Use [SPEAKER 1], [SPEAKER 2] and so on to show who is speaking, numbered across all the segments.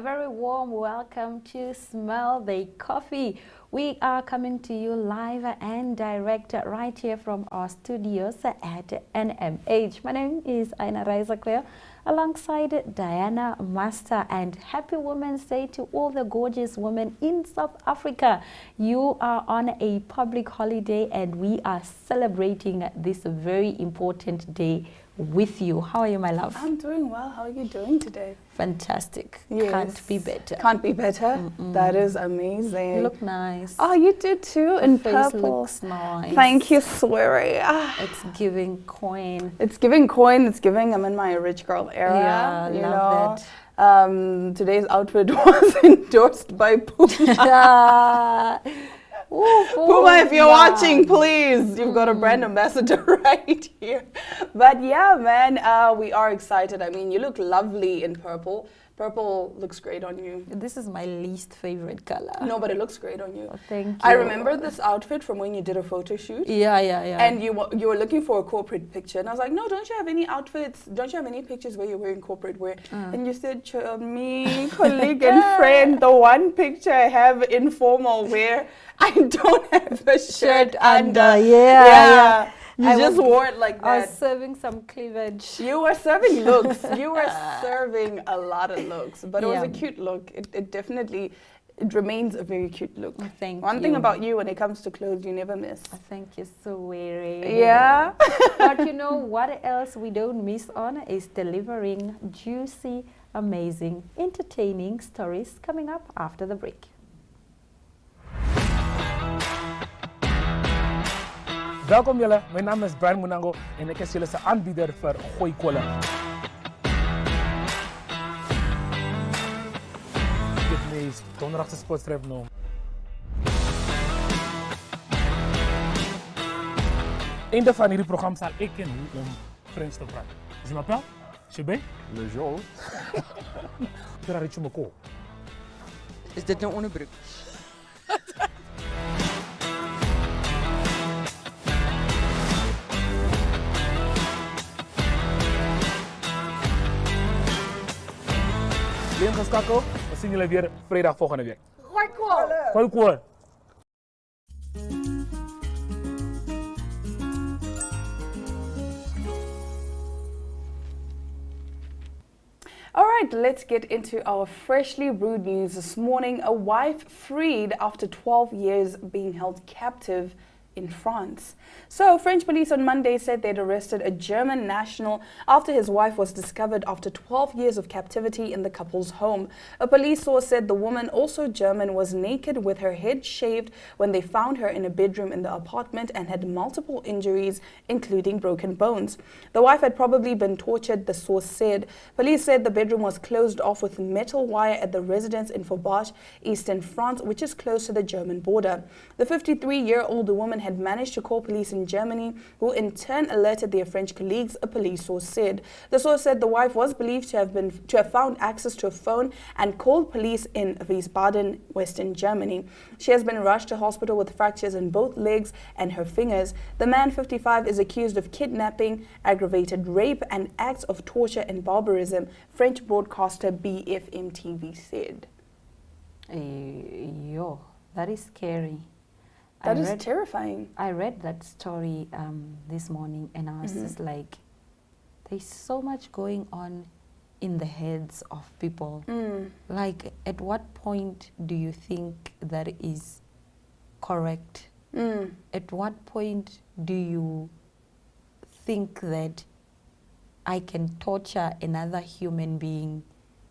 [SPEAKER 1] very warm welcome to Smell the Coffee. We are coming to you live and direct right here from our studios at NMH. My name is Aina Raisa Claire, alongside Diana Master, and happy Women's Day to all the gorgeous women in South Africa. You are on a public holiday and we are celebrating this very important day with you. How are you, my love?
[SPEAKER 2] I'm doing well. How are you doing today?
[SPEAKER 1] Fantastic.
[SPEAKER 2] Yes.
[SPEAKER 1] Can't be better.
[SPEAKER 2] Can't be better. That is amazing.
[SPEAKER 1] You look nice.
[SPEAKER 2] Oh, you did too.
[SPEAKER 1] The
[SPEAKER 2] in
[SPEAKER 1] face
[SPEAKER 2] purple.
[SPEAKER 1] Looks nice.
[SPEAKER 2] Thank you, sweetie.
[SPEAKER 1] It's giving coin.
[SPEAKER 2] It's giving coin. It's giving. I'm in my rich girl era.
[SPEAKER 1] Yeah,
[SPEAKER 2] you
[SPEAKER 1] love
[SPEAKER 2] know.
[SPEAKER 1] that.
[SPEAKER 2] Today's outfit was endorsed by Puma.
[SPEAKER 1] Ooh,
[SPEAKER 2] Puma, if you're watching, please, you've got a brand ambassador right here. But yeah, man, we are excited. I mean, you look lovely in purple. Purple looks great on you.
[SPEAKER 1] This is my least favorite color.
[SPEAKER 2] No, but it looks great on you.
[SPEAKER 1] Oh, thank you.
[SPEAKER 2] I remember this outfit from when you did a photo shoot.
[SPEAKER 1] Yeah.
[SPEAKER 2] And you were looking for a corporate picture. And I was like, no, don't you have any outfits? Don't you have any pictures where you're wearing corporate wear? And you said, me, colleague and friend, the one picture I have informal wear, I don't have a shirt under. Yeah. You just wore it like that.
[SPEAKER 1] I was serving some cleavage.
[SPEAKER 2] You were serving looks. You were serving a lot of looks. But it was a cute look. It definitely, it remains a very cute look.
[SPEAKER 1] Thank you.
[SPEAKER 2] One thing about you, when it comes to clothes, you never miss.
[SPEAKER 1] Thank you so very.
[SPEAKER 2] Yeah.
[SPEAKER 1] But you know what else we don't miss on is delivering juicy, amazing, entertaining stories coming up after the break.
[SPEAKER 3] Welkom jullie, mijn naam is Brian Munango en ik is jullie aanbieder voor Gooi Kolen. Dit is donderdagse sportstrip noem. Einde van hierdie programma zal ik en hoe om Frans te praten. Je m'appelle? Je bent?
[SPEAKER 4] Le jour.
[SPEAKER 3] Je gaat me kool.
[SPEAKER 5] Is dit nou onderbroek?
[SPEAKER 3] Blijf geschakeld, we zien jullie weer vrijdag volgende week.
[SPEAKER 5] Gooi kool!
[SPEAKER 3] Gooi kool!
[SPEAKER 2] All right, let's get into our freshly brewed news this morning. A wife freed after 12 years being held captive in France. So, French police on Monday said they'd arrested a German national after his wife was discovered after 12 years of captivity in the couple's home. A police source said the woman, also German, was naked with her head shaved when they found her in a bedroom in the apartment and had multiple injuries, including broken bones. The wife had probably been tortured, the source said. Police said the bedroom was closed off with metal wire at the residence in Forbach, eastern France, which is close to the German border. The 53-year-old woman had managed to call police in Germany, who in turn alerted their French colleagues, a police source said. The source said the wife was believed to have found access to a phone and called police in Wiesbaden, Western Germany. She has been rushed to hospital with fractures in both legs and her fingers. The man, 55, is accused of kidnapping, aggravated rape, and acts of torture and barbarism, French broadcaster BFM TV said.
[SPEAKER 1] Yo, that is scary.
[SPEAKER 2] That is terrifying.
[SPEAKER 1] I read that story this morning and I was just like, there's so much going on in the heads of people. Like, at what point do you think that is correct? At what point do you think that I can torture another human being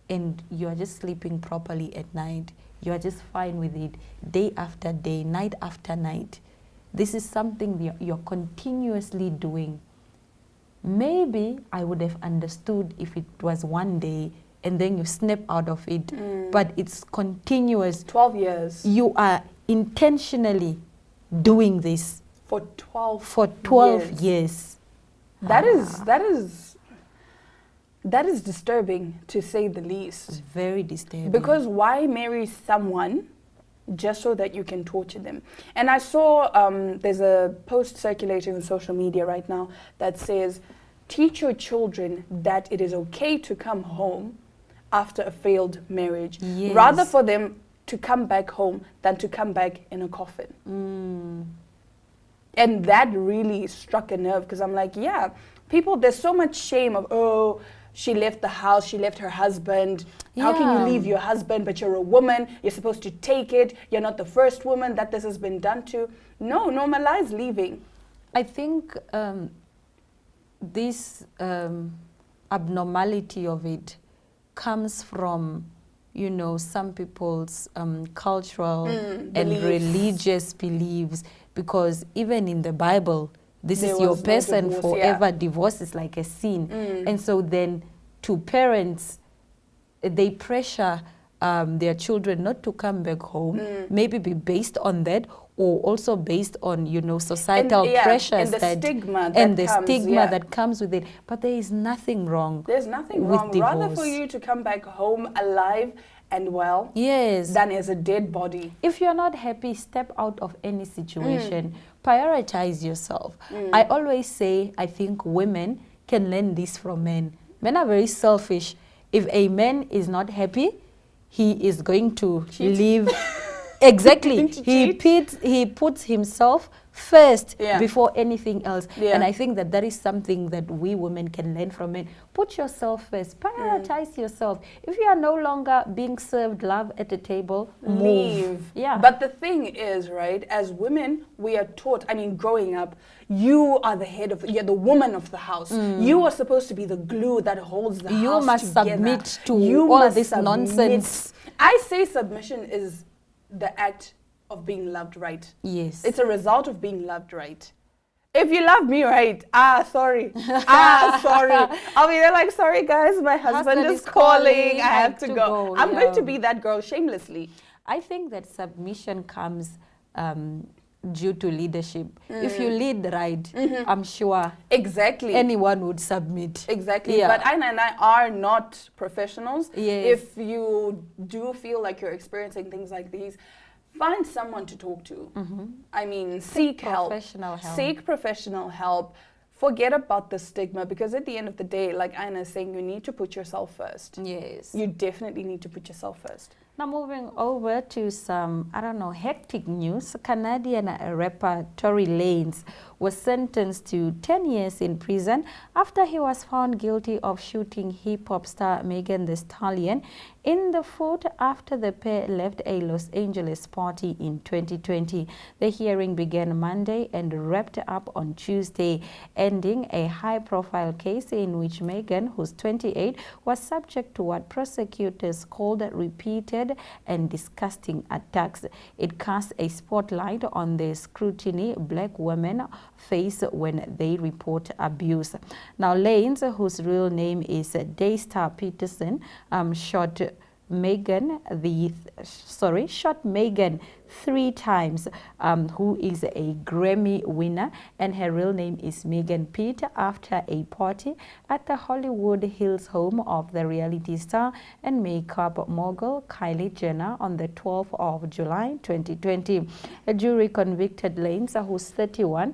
[SPEAKER 1] and you are just sleeping properly at night? You are just fine with it day after day, night after night. This is something you're continuously doing. Maybe I would have understood if it was one day and then you snap out of it, but it's continuous.
[SPEAKER 2] 12 years.
[SPEAKER 1] You are intentionally doing this
[SPEAKER 2] For
[SPEAKER 1] 12 years.
[SPEAKER 2] That is disturbing, to say the least.
[SPEAKER 1] It's very disturbing.
[SPEAKER 2] Because why marry someone just so that you can torture them? And I saw there's a post circulating on social media right now that says, teach your children that it is okay to come home after a failed marriage.
[SPEAKER 1] Yes.
[SPEAKER 2] Rather for them to come back home than to come back in a coffin. And that really struck a nerve because I'm like, yeah, people, there's so much shame of, oh, she left the house, she left her husband. How can you leave your husband, but you're a woman, you're supposed to take it, you're not the first woman that this has been done to. No, normalize leaving.
[SPEAKER 1] I think this abnormality of it comes from, you know, some people's cultural and religious beliefs, because even in the Bible, this is your person
[SPEAKER 2] divorce,
[SPEAKER 1] forever. Divorce is like a sin. And so then to parents, they pressure their children not to come back home, maybe be based on that, or also based on, you know, societal pressures
[SPEAKER 2] and the stigma
[SPEAKER 1] that comes with it. But there is nothing wrong.
[SPEAKER 2] There's nothing
[SPEAKER 1] with
[SPEAKER 2] wrong.
[SPEAKER 1] divorce.
[SPEAKER 2] Rather for you to come back home alive and well,
[SPEAKER 1] yes,
[SPEAKER 2] than as a dead body.
[SPEAKER 1] If you're not happy, step out of any situation. Prioritize yourself. I always say, I think women can learn this from men. Men are very selfish. If a man is not happy, he is going to leave. Exactly. He puts himself first before anything else. And I think that is something that we women can learn from men. Put yourself first. Prioritize yourself. If you are no longer being served love at the table,
[SPEAKER 2] leave.
[SPEAKER 1] Yeah.
[SPEAKER 2] But the thing is, right, as women, we are taught, I mean, growing up, you are the head of, you're the woman of the house. You are supposed to be the glue that holds the house
[SPEAKER 1] You must
[SPEAKER 2] together.
[SPEAKER 1] submit to all this nonsense.
[SPEAKER 2] I say submission is the act of being loved right.
[SPEAKER 1] Yes.
[SPEAKER 2] It's a result of being loved right. If you love me right, sorry. Sorry. I'll be there like, sorry guys, my husband is calling. I have to go. I'm going to be that girl shamelessly.
[SPEAKER 1] I think that submission comes due to leadership. If you lead right, I'm sure anyone would submit.
[SPEAKER 2] Exactly. But Aina and I are not professionals.
[SPEAKER 1] Yes.
[SPEAKER 2] If you do feel like you're experiencing things like these, find someone to talk to. I mean, seek help. Seek professional help. Forget about the stigma, because at the end of the day, like Aina is saying, you need to put yourself first.
[SPEAKER 1] Yes.
[SPEAKER 2] You definitely need to put yourself first.
[SPEAKER 1] Now moving over to some, hectic news. Canadian rapper Tory Lanez was sentenced to 10 years in prison after he was found guilty of shooting hip-hop star Megan Thee Stallion in the foot after the pair left a Los Angeles party in 2020. The hearing began Monday and wrapped up on Tuesday, ending a high-profile case in which Megan, who's 28, was subject to what prosecutors called repeated and disgusting attacks. It cast a spotlight on the scrutiny black women face when they report abuse. Now, Lanez, whose real name is Daystar Peterson, shot Megan 3 times, who is a Grammy winner, and her real name is Megan Pitt, after a party at the Hollywood Hills home of the reality star and makeup mogul Kylie Jenner on the 12th of July 2020. A jury convicted Lanez, who's 31,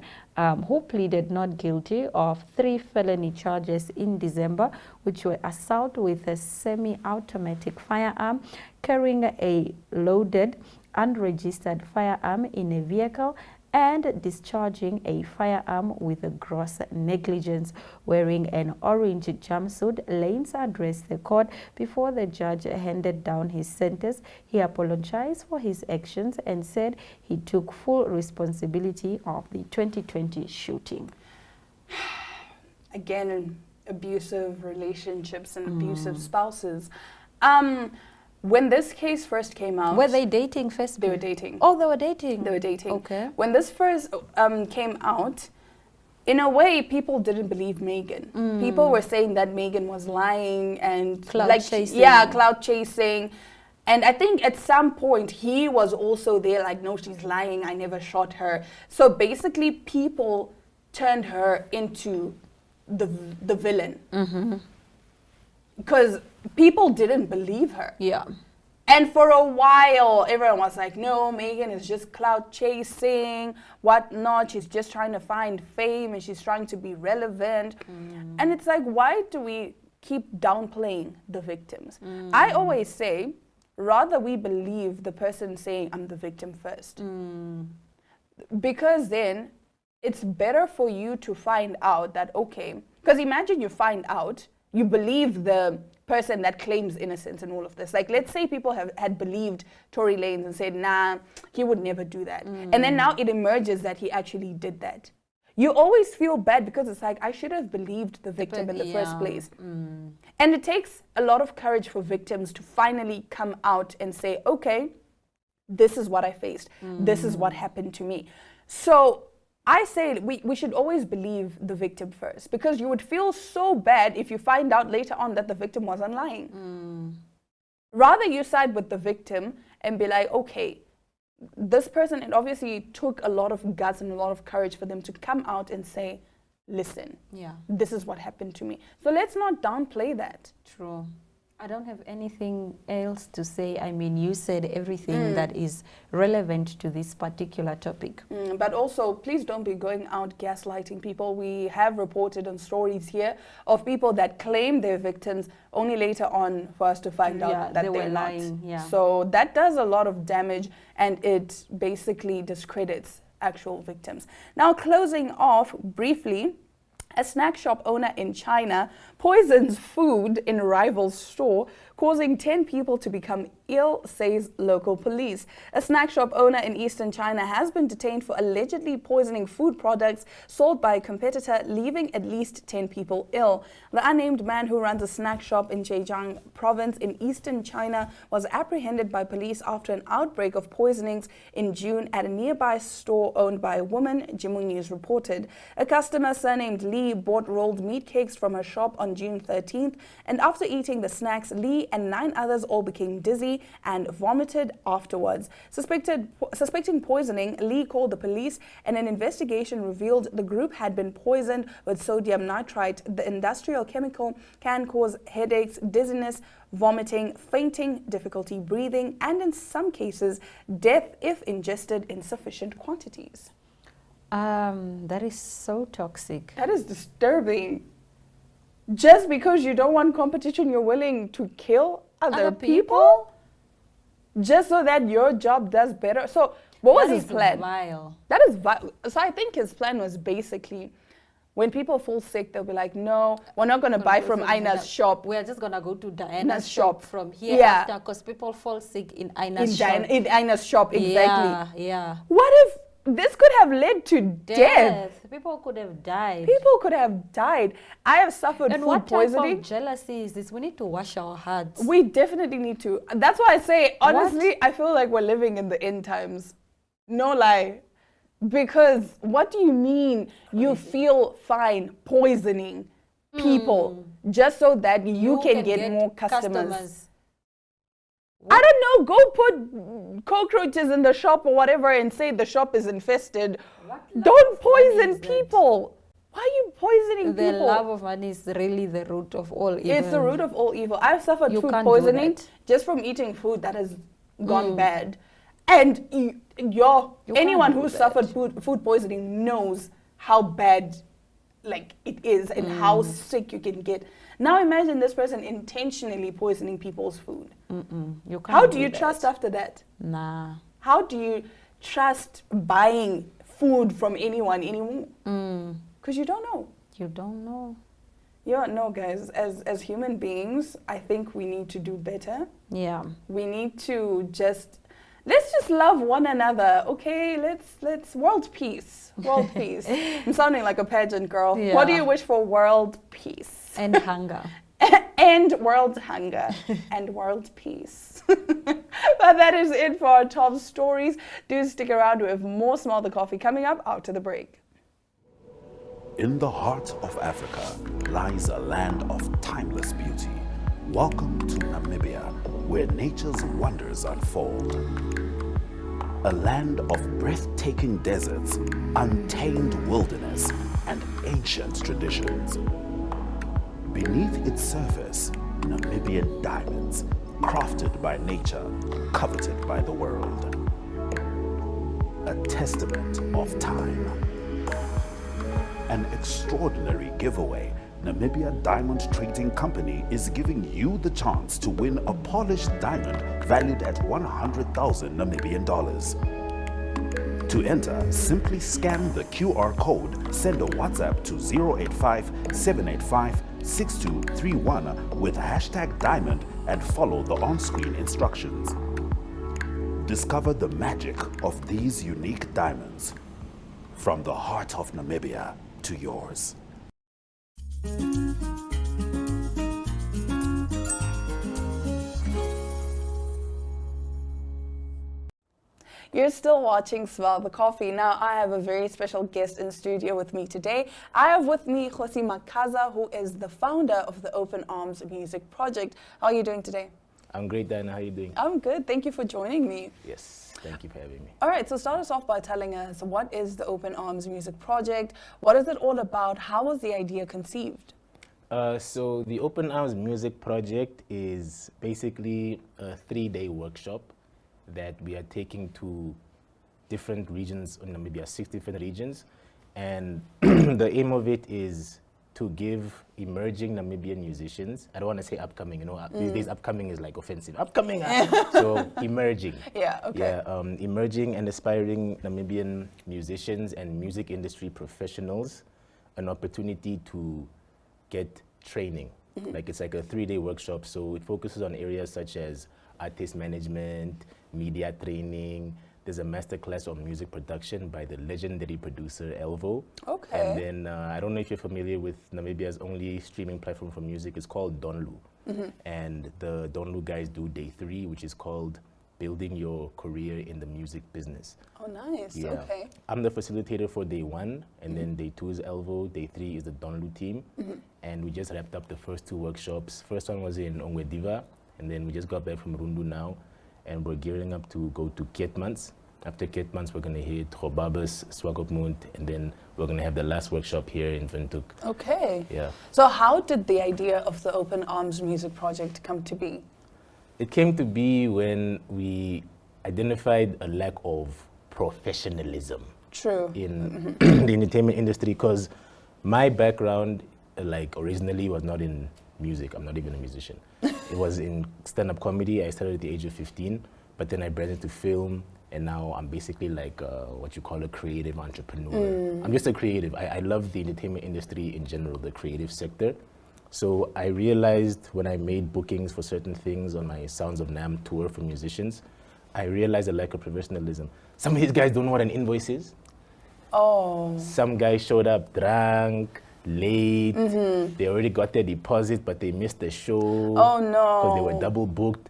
[SPEAKER 1] who pleaded not guilty of 3 felony charges in December, which were assault with a semi-automatic firearm, carrying a loaded, unregistered firearm in a vehicle, and discharging a firearm with a gross negligence. Wearing an orange jumpsuit, Lanez addressed the court before the judge handed down his sentence. He apologized for his actions and said he took full responsibility of the 2020 shooting.
[SPEAKER 2] Again, abusive relationships and abusive spouses. When this case first came out...
[SPEAKER 1] Were they dating first?
[SPEAKER 2] They were dating.
[SPEAKER 1] Oh, they were dating?
[SPEAKER 2] They were dating.
[SPEAKER 1] Okay.
[SPEAKER 2] When this first came out, in a way, people didn't believe Megan. People were saying that Megan was lying and...
[SPEAKER 1] Clout chasing.
[SPEAKER 2] Yeah, clout chasing. And I think at some point, he was also there like, no, she's lying, I never shot her. So basically, people turned her into the villain. Because people didn't believe her.
[SPEAKER 1] Yeah.
[SPEAKER 2] And for a while, everyone was like, no, Megan is just clout chasing, whatnot. She's just trying to find fame and she's trying to be relevant. And it's like, why do we keep downplaying the victims. I always say, rather we believe the person saying, I'm the victim first. Because then it's better for you to find out that, okay, because imagine you find out, you believe the person that claims innocence in all of this. Like, let's say people had believed Tory Lanez and said, nah, he would never do that. And then now it emerges that he actually did that. You always feel bad because it's like, I should have believed the victim in the first place. And it takes a lot of courage for victims to finally come out and say, okay, this is what I faced. This is what happened to me. So I say we should always believe the victim first, because you would feel so bad if you find out later on that the victim wasn't lying. Rather you side with the victim and be like, okay, this person, it obviously took a lot of guts and a lot of courage for them to come out and say, listen, this is what happened to me. So let's not downplay that.
[SPEAKER 1] True. I don't have anything else to say. I mean, you said everything that is relevant to this particular topic.
[SPEAKER 2] But also, please don't be going out gaslighting people. We have reported on stories here of people that claim they're victims only later on for us to find out that
[SPEAKER 1] they were
[SPEAKER 2] they're
[SPEAKER 1] lying.
[SPEAKER 2] not. So that does a lot of damage, and it basically discredits actual victims. Now, closing off briefly, a snack shop owner in China poisons food in rival store, causing 10 people to become ill, says local police. A snack shop owner in eastern China has been detained for allegedly poisoning food products sold by a competitor, leaving at least 10 people ill. The unnamed man, who runs a snack shop in Zhejiang province in eastern China, was apprehended by police after an outbreak of poisonings in June at a nearby store owned by a woman, Jimu News reported. A customer surnamed Li bought rolled meat cakes from her shop on June 13th, and after eating the snacks, Li and 9 others all became dizzy and vomited afterwards. Suspecting poisoning, Li called the police, and an investigation revealed the group had been poisoned with sodium nitrite. The industrial chemical can cause headaches, dizziness, vomiting, fainting, difficulty breathing, and in some cases, death if ingested in sufficient quantities.
[SPEAKER 1] That is so toxic.
[SPEAKER 2] That is disturbing. Just because you don't want competition, you're willing to kill other people? Just so that your job does better. So what was his plan?
[SPEAKER 1] Vile.
[SPEAKER 2] That is vile. So I think his plan was basically, when people fall sick, they'll be like, no, we're not going to buy from Ina's shop.
[SPEAKER 1] We're just going to go to Diana's shop from here after, because people fall sick in Ina's shop.
[SPEAKER 2] In Ina's shop, exactly.
[SPEAKER 1] Yeah.
[SPEAKER 2] What if this could have led to death?
[SPEAKER 1] People could have died.
[SPEAKER 2] People could have died. I have suffered food poisoning.
[SPEAKER 1] What type of jealousy is this? We need to wash our hands.
[SPEAKER 2] We definitely need to. That's why I say, honestly, I feel like we're living in the end times. No lie. Because what do you mean you feel fine poisoning people just so that you can get more customers? I don't know, go put cockroaches in the shop or whatever and say the shop is infested. Don't poison people. Why are you poisoning people?
[SPEAKER 1] The love of money is really the root of all evil.
[SPEAKER 2] It's the root of all evil. I've suffered food poisoning just from eating food that has gone bad. And anyone who suffered food poisoning knows how bad it is and how sick you can get. Now imagine this person intentionally poisoning people's food.
[SPEAKER 1] You can't
[SPEAKER 2] How do you trust after that?
[SPEAKER 1] Nah.
[SPEAKER 2] How do you trust buying food from anyone anymore? Because you don't know.
[SPEAKER 1] You don't know.
[SPEAKER 2] Yeah, no, guys. As human beings, I think we need to do better.
[SPEAKER 1] Yeah.
[SPEAKER 2] We need to let's just love one another, okay? Let's world peace. World peace. I'm sounding like a pageant girl.
[SPEAKER 1] Yeah.
[SPEAKER 2] What do you wish for? World peace.
[SPEAKER 1] And hunger.
[SPEAKER 2] And world hunger. And world peace. But that is it for our top stories. Do stick around. We have more Smell the Coffee coming up after the break.
[SPEAKER 4] In the heart of Africa lies a land of timeless beauty. Welcome to Namibia, where nature's wonders unfold. A land of breathtaking deserts, untamed wilderness, and ancient traditions. Beneath its surface, Namibian diamonds, crafted by nature, coveted by the world. A testament of time. An extraordinary giveaway Namibia Diamond Trading Company is giving you the chance to win a polished diamond valued at 100,000 Namibian dollars. To enter, simply scan the QR code, send a WhatsApp to 085-785-6231 with hashtag diamond and follow the on-screen instructions. Discover the magic of these unique diamonds. From the heart of Namibia to yours.
[SPEAKER 2] You're still watching Smell the Coffee. Now, I have a very special guest in studio with me today. I have with me Khosi Makaza, who is the founder of the Open Arms Music Project. How are you doing today?
[SPEAKER 6] I'm great, Diana. How are you doing?
[SPEAKER 2] I'm good. Thank you for joining me.
[SPEAKER 6] Yes, thank you for having me.
[SPEAKER 2] All right, so start us off by telling us, what is the Open Arms Music Project? What is it all about? How was the idea conceived?
[SPEAKER 6] So the Open Arms Music Project is basically a 3-day workshop that we are taking to different regions in Namibia, 6 different regions. And the aim of it is to give emerging Namibian musicians, I don't want to say upcoming, you know, these days upcoming is like offensive. Upcoming, so emerging.
[SPEAKER 2] Yeah, okay.
[SPEAKER 6] Yeah, emerging and aspiring Namibian musicians and music industry professionals an opportunity to get training. Like it's like a 3-day workshop, so it focuses on areas such as artist management, media training. There's a masterclass on music production by the legendary producer Elvo.
[SPEAKER 2] Okay.
[SPEAKER 6] And then I don't know if you're familiar with Namibia's only streaming platform for music. It's called Donlu. And the Donlu guys do day 3, which is called Building Your Career in the Music Business.
[SPEAKER 2] Oh, nice.
[SPEAKER 6] Yeah.
[SPEAKER 2] Okay.
[SPEAKER 6] I'm the facilitator for day 1, and then day 2 is Elvo, day 3 is the Donlu team. And we just wrapped up the first 2 workshops. First one was in Ongwediva, and then we just got back from Rundu now, and we're gearing up to go to Keetmans. After Keetmans, we're going to hit Gobabis, Swakopmund, and then we're going to have the last workshop here in Windhoek.
[SPEAKER 2] Okay.
[SPEAKER 6] Yeah.
[SPEAKER 2] So how did the idea of the Open Arms Music Project come to be?
[SPEAKER 6] It came to be when we identified a lack of professionalism
[SPEAKER 2] True.
[SPEAKER 6] in the entertainment industry, because my background, like, originally was not in music. I'm not even a musician. It was in stand-up comedy. I started at the age of 15, but then I branched into film, and now I'm basically like what you call a creative entrepreneur. I'm just a creative. I love the entertainment industry in general, the creative sector. So I realized when I made bookings for certain things on my Sounds of Nam tour for musicians, I realized a lack of professionalism. Some of these guys don't know what an invoice is.
[SPEAKER 2] Oh.
[SPEAKER 6] Some guy showed up drunk, late. They already got their deposit, but they missed the show.
[SPEAKER 2] Oh, no.
[SPEAKER 6] Because they were double booked.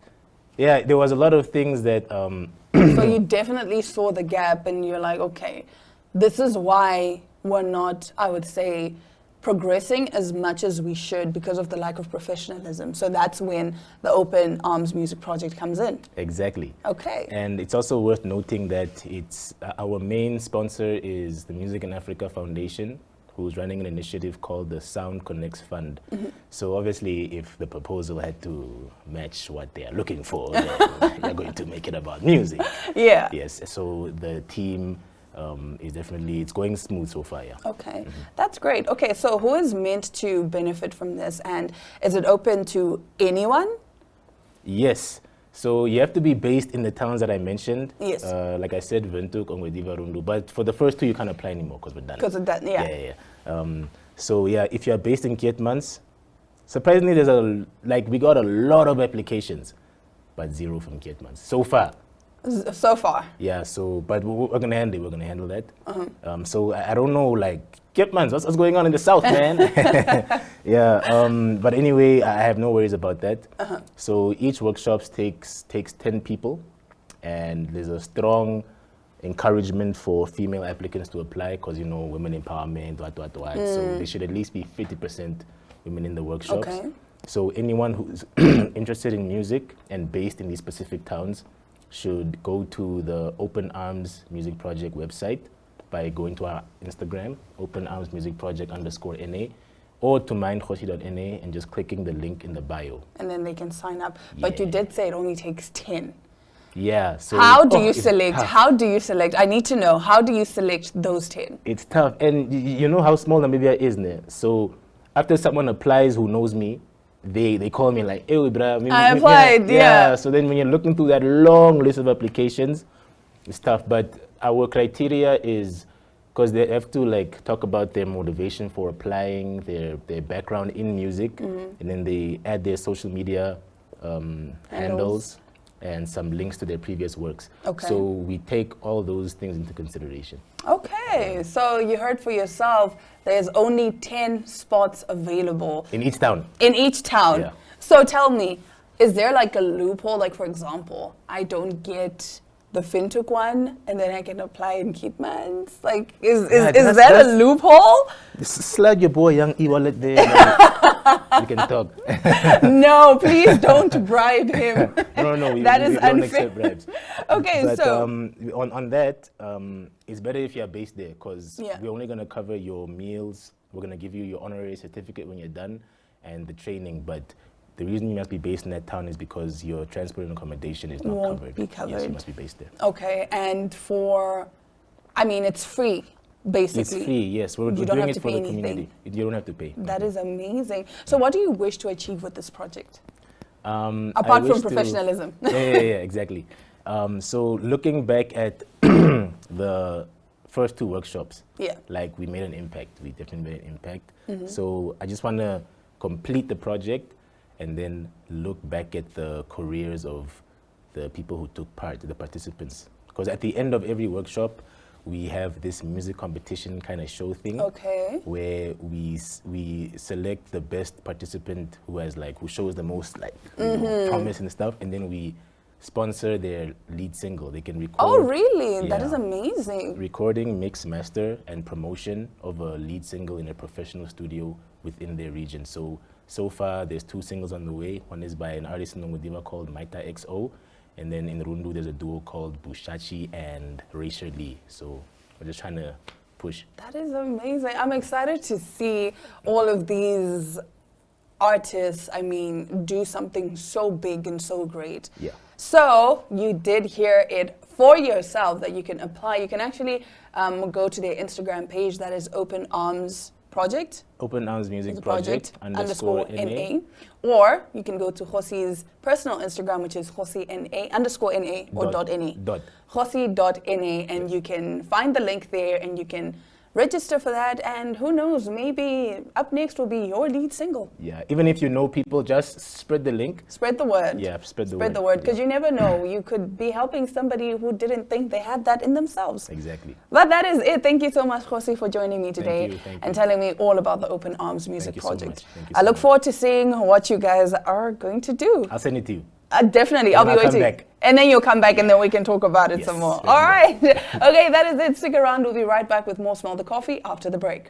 [SPEAKER 6] Yeah, there was a lot of things that...
[SPEAKER 2] So you definitely saw the gap, and you're like, okay, this is why we're not, I would say, progressing as much as we should because of the lack of professionalism. So that's when the Open Arms Music Project comes in.
[SPEAKER 6] Exactly.
[SPEAKER 2] Okay.
[SPEAKER 6] And it's also worth noting that it's our main sponsor is the Music in Africa Foundation, who's running an initiative called the Sound Connects Fund. So obviously, if the proposal had to match what they are looking for, then they're going to make it about music.
[SPEAKER 2] Yeah.
[SPEAKER 6] Yes, so the team is definitely, it's going smooth so far, yeah.
[SPEAKER 2] Okay, that's great. Okay, so who is meant to benefit from this, and is it open to anyone?
[SPEAKER 6] Yes. So you have to be based in the towns that I mentioned.
[SPEAKER 2] Yes.
[SPEAKER 6] Like I said, Windhoek, Ongwediva, Rundu. But for the first 2, you can't apply anymore because we're done.
[SPEAKER 2] Because of that, yeah.
[SPEAKER 6] Yeah. So yeah, if you're based in Keetmans, surprisingly, we got a lot of applications, but 0 from Keetmans so far.
[SPEAKER 2] So far.
[SPEAKER 6] Yeah. So, but we're gonna handle it. We're gonna handle that. So I don't know, like, Keetmans, what's going on in the south, man? Yeah. But anyway, I have no worries about that. So each workshop takes 10 people, and there's a strong encouragement for female applicants to apply because, you know, women empowerment, what. So they should at least be 50% women in the workshops.
[SPEAKER 2] Okay.
[SPEAKER 6] So anyone who's interested in music and based in these specific towns should go to the Open Arms Music Project website by going to our Instagram, Open Arms Music Project _NA, or to mindkhosi.na and just clicking the link in the bio.
[SPEAKER 2] And then they can sign up. But you did say it only takes 10.
[SPEAKER 6] Yeah. So
[SPEAKER 2] how do you select? How do you select? I need to know, how do you select those 10?
[SPEAKER 6] It's tough. And you know how small Namibia is, ne? So after someone applies who knows me, they call me like, hey, bruh.
[SPEAKER 2] I applied, yeah.
[SPEAKER 6] So then when you're looking through that long list of applications, it's tough. But our criteria is, because they have to like talk about their motivation for applying, their background in music, and then they add their social media handles and some links to their previous works.
[SPEAKER 2] Okay.
[SPEAKER 6] So we take all those things into consideration.
[SPEAKER 2] Okay, so you heard for yourself, there's only 10 spots available.
[SPEAKER 6] In each town.
[SPEAKER 2] In each town.
[SPEAKER 6] Yeah.
[SPEAKER 2] So tell me, is there like a loophole? Like, for example, I don't get the Fintuk one, and then I can apply in Keepmans? Like, is that a loophole?
[SPEAKER 6] Slug your boy, young e-wallet there. We can talk.
[SPEAKER 2] No, please don't bribe him.
[SPEAKER 6] No, we
[SPEAKER 2] That is
[SPEAKER 6] don't
[SPEAKER 2] unfair.
[SPEAKER 6] accept bribes.
[SPEAKER 2] Okay,
[SPEAKER 6] but,
[SPEAKER 2] so
[SPEAKER 6] on that, it's better if you're based there, because
[SPEAKER 2] Yeah.
[SPEAKER 6] we're only going to cover your meals. We're going to give you your honorary certificate when you're done, and the training. But the reason you must be based in that town is because your transport and accommodation is not
[SPEAKER 2] Won't
[SPEAKER 6] covered.
[SPEAKER 2] be covered.
[SPEAKER 6] Yes, you must be based there.
[SPEAKER 2] okay, and it's free, basically.
[SPEAKER 6] It's free, yes. We're
[SPEAKER 2] You don't
[SPEAKER 6] doing
[SPEAKER 2] have
[SPEAKER 6] it
[SPEAKER 2] to
[SPEAKER 6] for
[SPEAKER 2] pay
[SPEAKER 6] the community.
[SPEAKER 2] anything.
[SPEAKER 6] You don't have to pay.
[SPEAKER 2] That is amazing. So what do you wish to achieve with this project?
[SPEAKER 6] I
[SPEAKER 2] Apart
[SPEAKER 6] wish
[SPEAKER 2] from
[SPEAKER 6] to-
[SPEAKER 2] professionalism.
[SPEAKER 6] yeah, exactly. So looking back at the first 2 workshops,
[SPEAKER 2] Yeah.
[SPEAKER 6] like we made an impact. We definitely made an impact. So I just want to complete the project and then look back at the careers of the people who took part, the participants. Because at the end of every workshop, we have this music competition kind of show thing.
[SPEAKER 2] Okay.
[SPEAKER 6] Where we select the best participant who shows the most promise and stuff, and then we sponsor their lead single. They can record.
[SPEAKER 2] Oh, really? That
[SPEAKER 6] Yeah.
[SPEAKER 2] is amazing.
[SPEAKER 6] Recording, mix, master, and promotion of a lead single in a professional studio within their region. So far, there's 2 singles on the way. One is by an artist in Nongudiva called Maita XO, and then in Rundu, there's a duo called Bushachi and Racer Lee. So we're just trying to push.
[SPEAKER 2] That is amazing. I'm excited to see all of these artists, do something so big and so great.
[SPEAKER 6] Yeah.
[SPEAKER 2] So you did hear it for yourself that you can apply. You can actually go to their Instagram page, that is Open Arms Project.
[SPEAKER 6] Open Arms Music
[SPEAKER 2] The
[SPEAKER 6] Project
[SPEAKER 2] underscore NA. Or you can go to Josi's personal Instagram, which is JosiNA underscore NA or dot NA. Josi.na, and you can find the link there and you can register for that, and who knows, maybe up next will be your lead single.
[SPEAKER 6] Yeah, even if you know people, just spread the link.
[SPEAKER 2] Spread the word.
[SPEAKER 6] Yeah, spread the word.
[SPEAKER 2] Spread the word, because you never know. You could be helping somebody who didn't think they had that in themselves.
[SPEAKER 6] Exactly.
[SPEAKER 2] But that is it. Thank you so much, Josi, for joining me today
[SPEAKER 6] Thank you.
[SPEAKER 2] and telling me all about the Open Arms Music
[SPEAKER 6] Thank you so
[SPEAKER 2] Project.
[SPEAKER 6] much. Thank you
[SPEAKER 2] I
[SPEAKER 6] so
[SPEAKER 2] look
[SPEAKER 6] much.
[SPEAKER 2] forward to seeing what you guys are going to do.
[SPEAKER 6] I'll send it to you.
[SPEAKER 2] Definitely, I'll
[SPEAKER 6] And
[SPEAKER 2] be
[SPEAKER 6] I'll come
[SPEAKER 2] waiting.
[SPEAKER 6] back.
[SPEAKER 2] And then you'll come back and then we can talk about it
[SPEAKER 6] Yes,
[SPEAKER 2] some more.
[SPEAKER 6] let's
[SPEAKER 2] All
[SPEAKER 6] do
[SPEAKER 2] right. Okay, that is it. Stick around. We'll be right back with more Smell the Coffee after the break.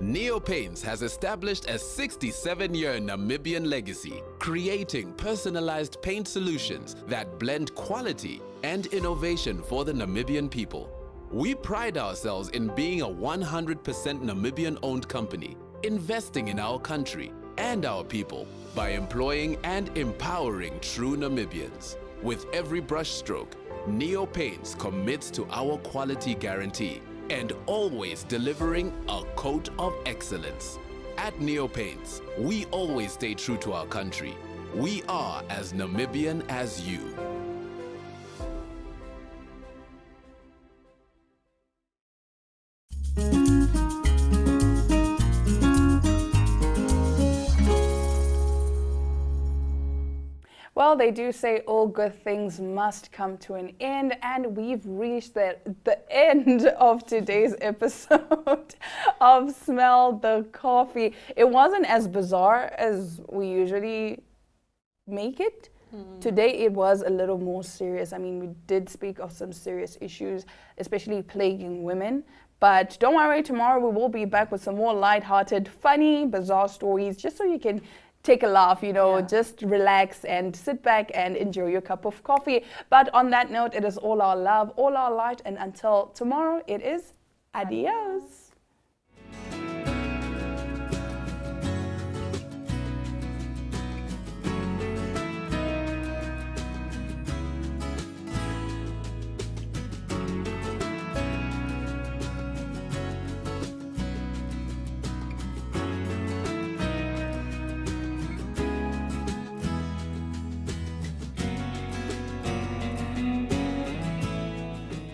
[SPEAKER 7] Neo Paints has established a 67-year Namibian legacy, creating personalized paint solutions that blend quality and innovation for the Namibian people. We pride ourselves in being a 100% Namibian-owned company, investing in our country and our people by employing and empowering true Namibians. With every brushstroke, Neo Paints commits to our quality guarantee and always delivering a coat of excellence. At Neo Paints, we always stay true to our country. We are as Namibian as you.
[SPEAKER 2] Well, they do say all good things must come to an end, and we've reached the end of today's episode of Smell the Coffee. It wasn't as bizarre as we usually make it. Today it was a little more serious. I mean, we did speak of some serious issues, especially plaguing women. But don't worry, tomorrow we will be back with some more lighthearted, funny, bizarre stories, just so you can take a laugh, you know, just relax and sit back and enjoy your cup of coffee. But on that note, it is all our love, all our light, and until tomorrow, it is adios.